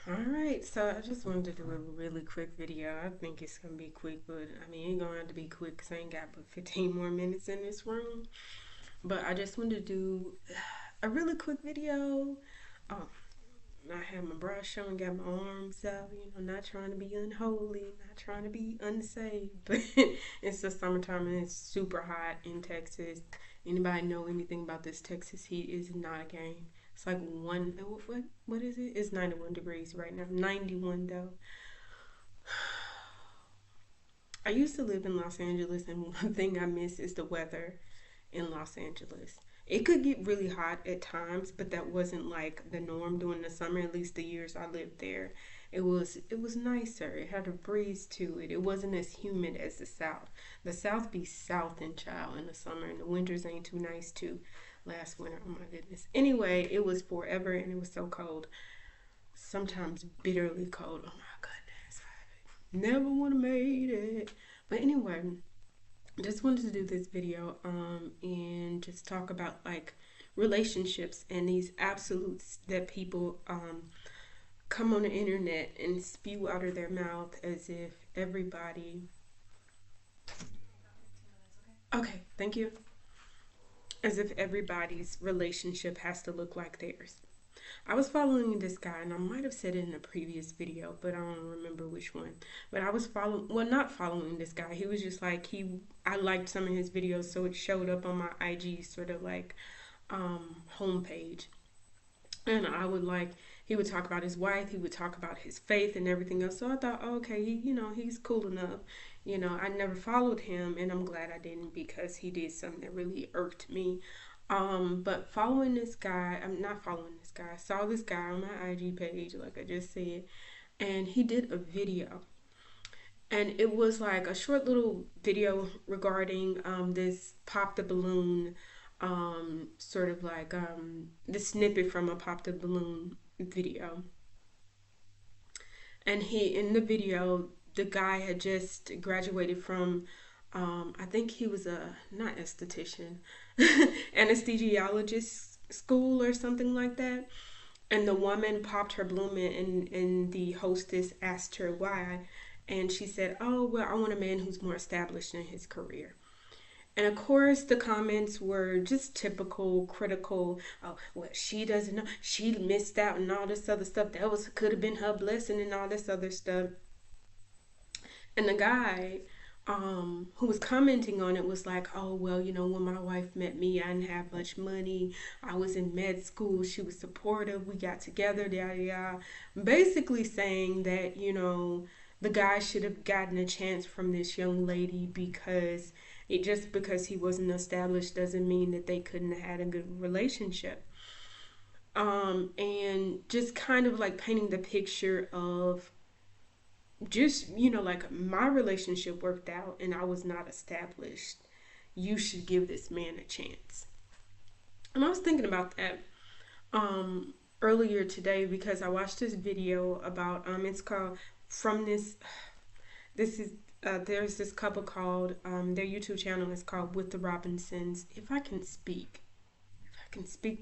Alright, so I just wanted to do a really quick video. I think it's gonna be quick, but I mean, ain't gonna have to be quick because I ain't got but 15 more minutes in this room. But I just wanted to do a really quick video. Oh, I have my brush on, got my arms out, not trying to be unholy, not trying to be unsaved, but it's the summertime and it's super hot in Texas. Anybody know anything about this Texas heat is not a game. It's like what is it? It's 91 degrees right now. 91 though. I used to live in Los Angeles, and one thing I miss is the weather in Los Angeles. It could get really hot at times, but that wasn't like the norm during the summer. At least the years I lived there, it was nicer. It had a breeze to it. It wasn't as humid as the South. The South be south and child in the summer, and the winters ain't too nice too. Last winter, oh my goodness. Anyway, it was forever, and it was so cold. Sometimes bitterly cold. Oh my goodness, never would have made it. But anyway, just wanted to do this video and just talk about like relationships and these absolutes that people come on the internet and spew out of their mouth as if everybody. Okay, thank you. As if everybody's relationship has to look like theirs. I was following this guy, and I might have said it in a previous video, but I don't remember which one. But I was following, well, not following this guy. He was just like I liked some of his videos, so it showed up on my IG sort of like homepage. And I would like he would talk about his wife, he would talk about his faith and everything else. So I thought, oh, okay, he's cool enough. I never followed him, and I'm glad I didn't because he did something that really irked me. But following this guy, I'm not following this guy. I saw this guy on my IG page, like I just said, and he did a video. And it was like a short little video regarding this Pop the Balloon, sort of like the snippet from a Pop the Balloon video. And in the video, the guy had just graduated from, I think he was a, not esthetician, anesthesiologist school or something like that. And the woman popped her balloon, and the hostess asked her why. And she said, oh, well, I want a man who's more established in his career. And of course, the comments were just typical critical. Oh, well, she doesn't know. She missed out and all this other stuff. That could have been her blessing and all this other stuff. And the guy who was commenting on it was like, oh, well, when my wife met me, I didn't have much money. I was in med school. She was supportive. We got together, da da. Basically saying that, the guy should have gotten a chance from this young lady because just because he wasn't established doesn't mean that they couldn't have had a good relationship. And just kind of like painting the picture of just, like my relationship worked out and I was not established. You should give this man a chance. And I was thinking about that earlier today because I watched this video about it's called from this is there's this couple called their YouTube channel is called With the Robinsons. If I can speak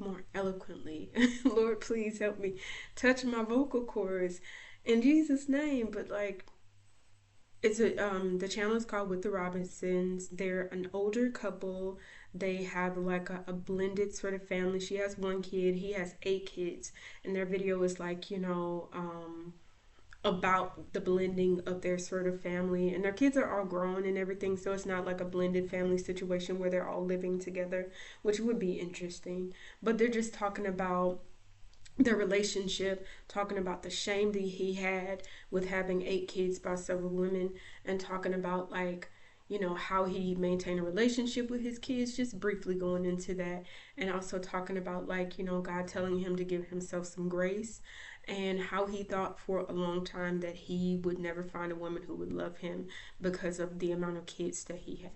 more eloquently, Lord, please help me touch my vocal cords in Jesus' name. But like, it's the channel is called With the Robinsons. They're an older couple. They have like a blended sort of family. She has one kid, he has 8 kids, and their video is like, about the blending of their sort of family, and their kids are all grown and everything, so it's not like a blended family situation where they're all living together, which would be interesting. But they're just talking about their relationship, talking about the shame that he had with having 8 kids by several women, and talking about like, how he maintained a relationship with his kids, just briefly going into that, and also talking about like, God telling him to give himself some grace, and how he thought for a long time that he would never find a woman who would love him because of the amount of kids that he had.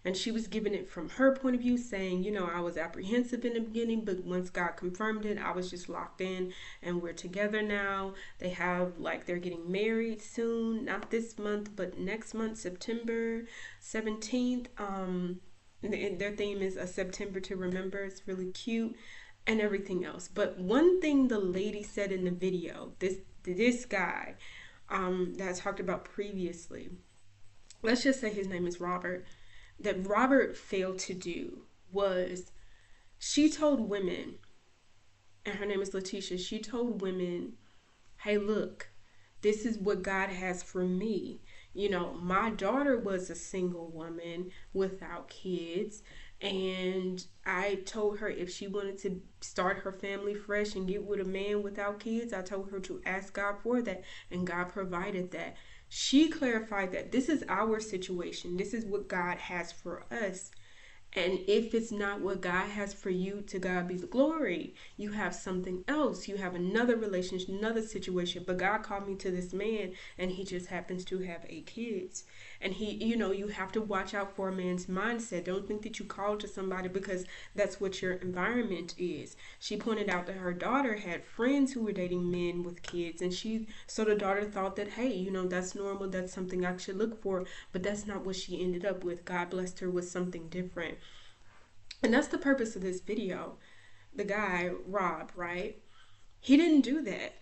And she was giving it from her point of view, saying, I was apprehensive in the beginning, but once God confirmed it, I was just locked in, and we're together now. They have, like, they're getting married soon, not this month, but next month, September 17th. Their theme is A September to Remember. It's really cute. and everything else. But one thing the lady said in the video, this guy that I talked about previously, let's just say his name is Robert, that Robert failed to do was she told women, and her name is Letitia, she told women, hey, look, this is what God has for me. You know, my daughter was a single woman without kids. And I told her if she wanted to start her family fresh and get with a man without kids, I told her to ask God for that. And God provided that. She clarified that this is our situation. This is what God has for us. And if it's not what God has for you, to God be the glory. You have something else. You have another relationship, another situation. But God called me to this man, and he just happens to have 8 kids. And you have to watch out for a man's mindset. Don't think that you called to somebody because that's what your environment is. She pointed out that her daughter had friends who were dating men with kids, and so the daughter thought that, hey, that's normal. That's something I should look for. But that's not what she ended up with. God blessed her with something different. And that's the purpose of this video. The guy, Rob, right? He didn't do that.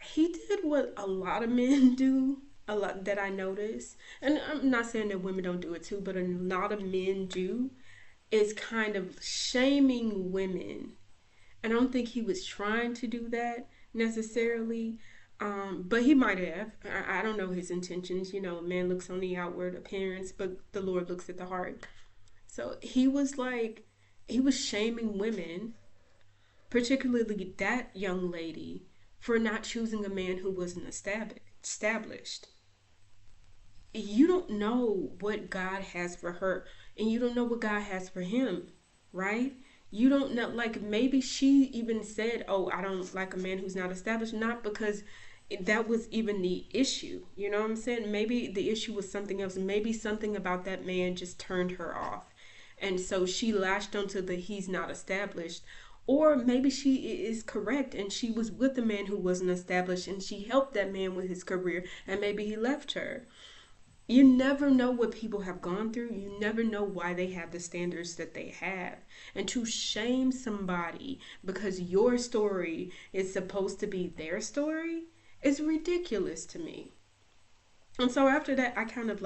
He did what a lot of men do, a lot that I notice. And I'm not saying that women don't do it too, but a lot of men do, is kind of shaming women. And I don't think he was trying to do that necessarily. But he might have. I don't know his intentions. Man looks on the outward appearance, but the Lord looks at the heart. So he was shaming women, particularly that young lady, for not choosing a man who wasn't established. You don't know what God has for her, and you don't know what God has for him, right? You don't know, like maybe she even said, oh, I don't like a man who's not established, not because that was even the issue. You know what I'm saying? Maybe the issue was something else. Maybe something about that man just turned her off. And so she latched onto the he's not established. Or maybe she is correct and she was with a man who wasn't established and she helped that man with his career and maybe he left her. You never know what people have gone through. You never know why they have the standards that they have. And to shame somebody because your story is supposed to be their story is ridiculous to me. And so after that, I kind of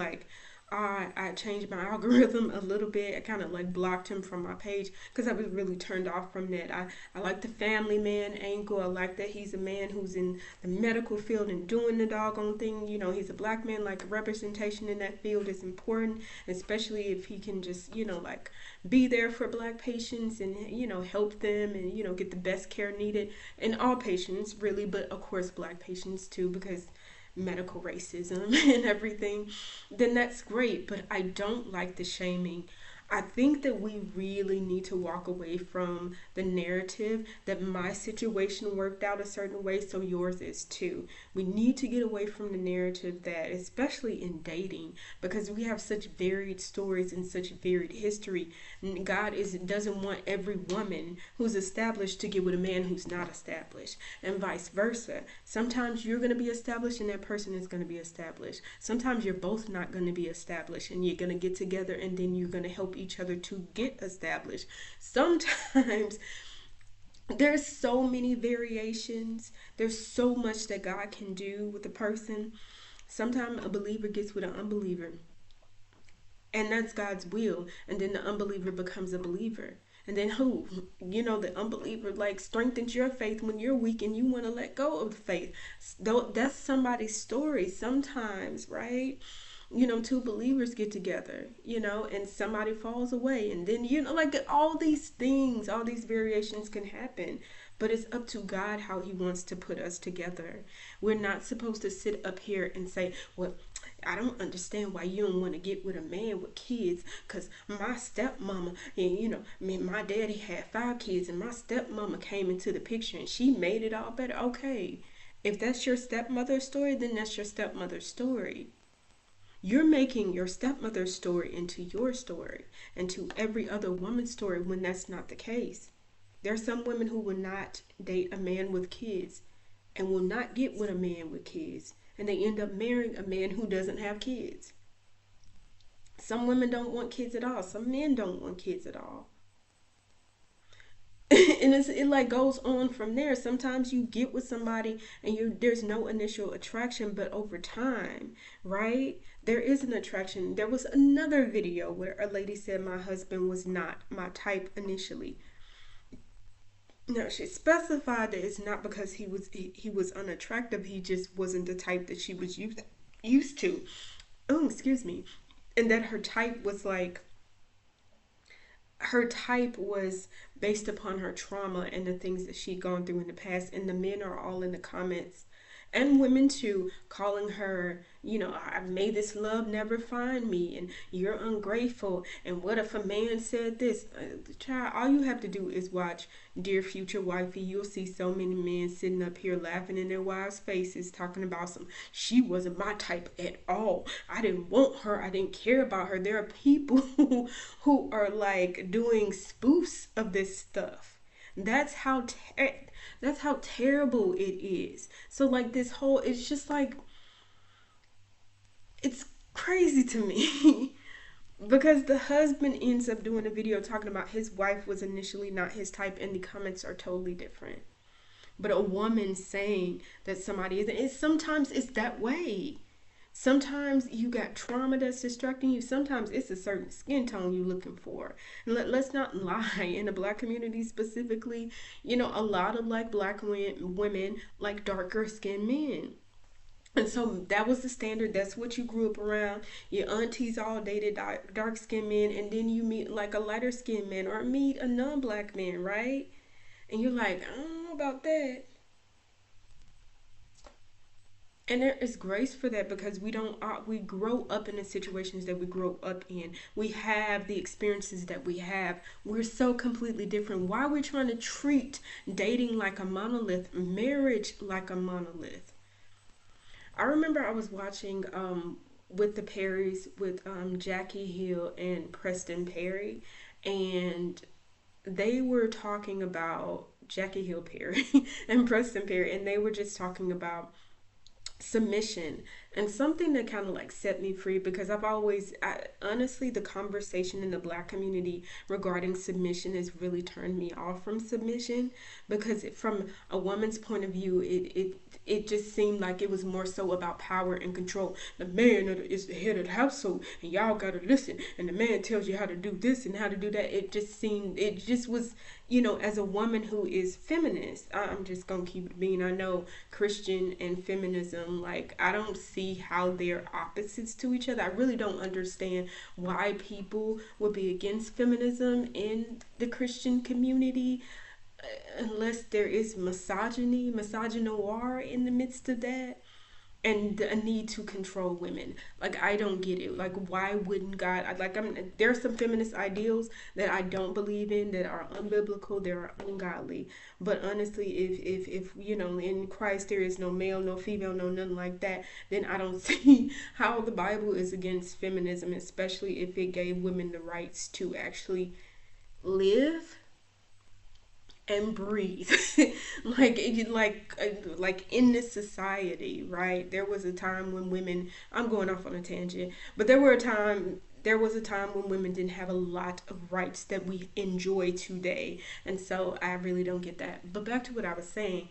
I changed my algorithm a little bit. I kind of blocked him from my page because I was really turned off from that. I like the family man angle. I like that he's a man who's in the medical field and doing the doggone thing. He's a black man, representation in that field is important, especially if he can just, be there for black patients and, help them and, get the best care needed. And all patients, really, but of course black patients too, because medical racism and everything, then that's great. But I don't like the shaming. I think that we really need to walk away from the narrative that my situation worked out a certain way, so yours is too. We need to get away from the narrative that, especially in dating, because we have such varied stories and such varied history. God doesn't want every woman who's established to get with a man who's not established, and vice versa. Sometimes you're going to be established and that person is going to be established. Sometimes you're both not going to be established and you're going to get together and then you're going to help each other to get established. Sometimes there's so many variations. There's so much that God can do with a person. Sometimes a believer gets with an unbeliever, and that's God's will. And then the unbeliever becomes a believer. And then the unbeliever strengthens your faith when you're weak and you want to let go of the faith. That's somebody's story sometimes, right? Two believers get together, and somebody falls away. And then, all these things, all these variations can happen. But it's up to God how he wants to put us together. We're not supposed to sit up here and say, well, I don't understand why you don't want to get with a man with kids, because my stepmama, and my daddy had 5 kids, and my stepmama came into the picture and she made it all better. Okay, if that's your stepmother's story, then that's your stepmother's story. You're making your stepmother's story into your story and to every other woman's story when that's not the case. There are some women who will not date a man with kids and will not get with a man with kids, and they end up marrying a man who doesn't have kids. Some women don't want kids at all. Some men don't want kids at all. And it like goes on from there. Sometimes you get with somebody and there's no initial attraction, but over time, right, there is an attraction. There was another video where a lady said my husband was not my type initially. Now she specified that it's not because he was unattractive. He just wasn't the type that she was used to. Oh, excuse me. And that her type was based upon her trauma and the things that she'd gone through in the past. And the men are all in the comments, and women too, calling her, I made this love never find me, and you're ungrateful. And what if a man said this? Child, all you have to do is watch Dear Future Wifey. You'll see so many men sitting up here laughing in their wives' faces, talking about she wasn't my type at all. I didn't want her. I didn't care about her. There are people who are like doing spoofs of this stuff. That's how that's how terrible it is. So like this whole, it's just like, it's crazy to me. Because the husband ends up doing a video talking about his wife was initially not his type, and the comments are totally different. But a woman saying that somebody isn't, sometimes it's that way. Sometimes you got trauma that's distracting you. Sometimes it's a certain skin tone you're looking for. And let's not lie. In the black community specifically, a lot of like black women like darker skinned men. And so that was the standard. That's what you grew up around. Your aunties all dated dark skinned men, and then you meet like a lighter skinned man or meet a non black man, right? And you're like, I don't know about that. And there is grace for that, because we grow up in the situations that we grow up in. We have the experiences that we have. We're so completely different. Why are we trying to treat dating like a monolith, marriage like a monolith? I remember I was watching with the Perrys, with Jackie Hill and Preston Perry, and they were talking about Jackie Hill Perry and Preston Perry, and they were just talking about submission. And something that kind of like set me free, because honestly, the conversation in the black community regarding submission has really turned me off from submission, because from a woman's point of view, it just seemed like it was more so about power and control. The man is the head of the household, and y'all gotta listen, and the man tells you how to do this and how to do that. It just was, as a woman who is feminist, I'm just gonna keep it being. I know Christian and feminism, like, I don't see how they're opposites to each other. I really don't understand why people would be against feminism in the Christian community, unless there is misogynoir in the midst of that, and a need to control women. Like, I don't get it. Like, why wouldn't God? There are some feminist ideals that I don't believe in, that are unbiblical, they are ungodly. But honestly, if in Christ there is no male, no female, no nothing like that, then I don't see how the Bible is against feminism, especially if it gave women the rights to actually live and breathe. Like in this society, right? There was a time when women, I'm going off on a tangent, but there was a time when women didn't have a lot of rights that we enjoy today. And so I really don't get that. But back to what I was saying,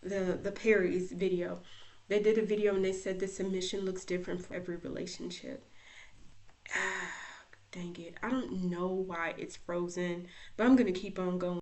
the Perry's video. They did a video and they said the submission looks different for every relationship. Dang it. I don't know why it's frozen, but I'm going to keep on going.